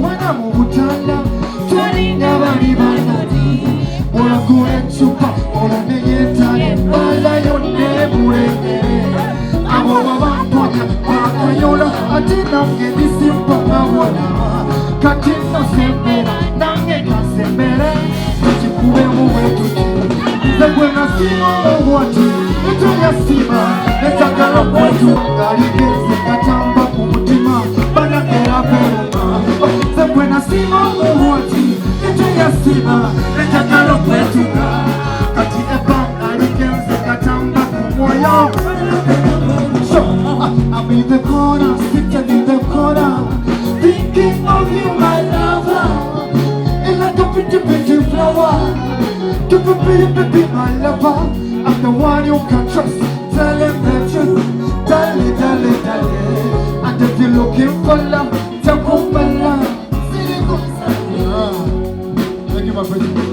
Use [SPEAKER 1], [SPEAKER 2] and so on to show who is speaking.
[SPEAKER 1] mwana mu butanda twalinga bali banadi olagula ecupa olaneyeetale embalayo nebulengere abo babantonya bakayola ate nange ndisimba ngabona kati nosembera nange kasembere ekikubemu bwetuki nze gwe nasima obwati etonyasima netagala okwetu ngaligeze katamba ku mutima banageraperuma nze gwe nasima obwati etonyasima netagala okwetuga kati ebbanga ligenze katamba ku mwoyo. So I'm in the corner, sitting in the corner, thinking of you, my lover, and like a pretty, pretty flower. To be my lover, I'm the one you can trust. Tell him the truth, darling, darling, darling. And if you're looking for love, tell me my love. Thank you, my friend.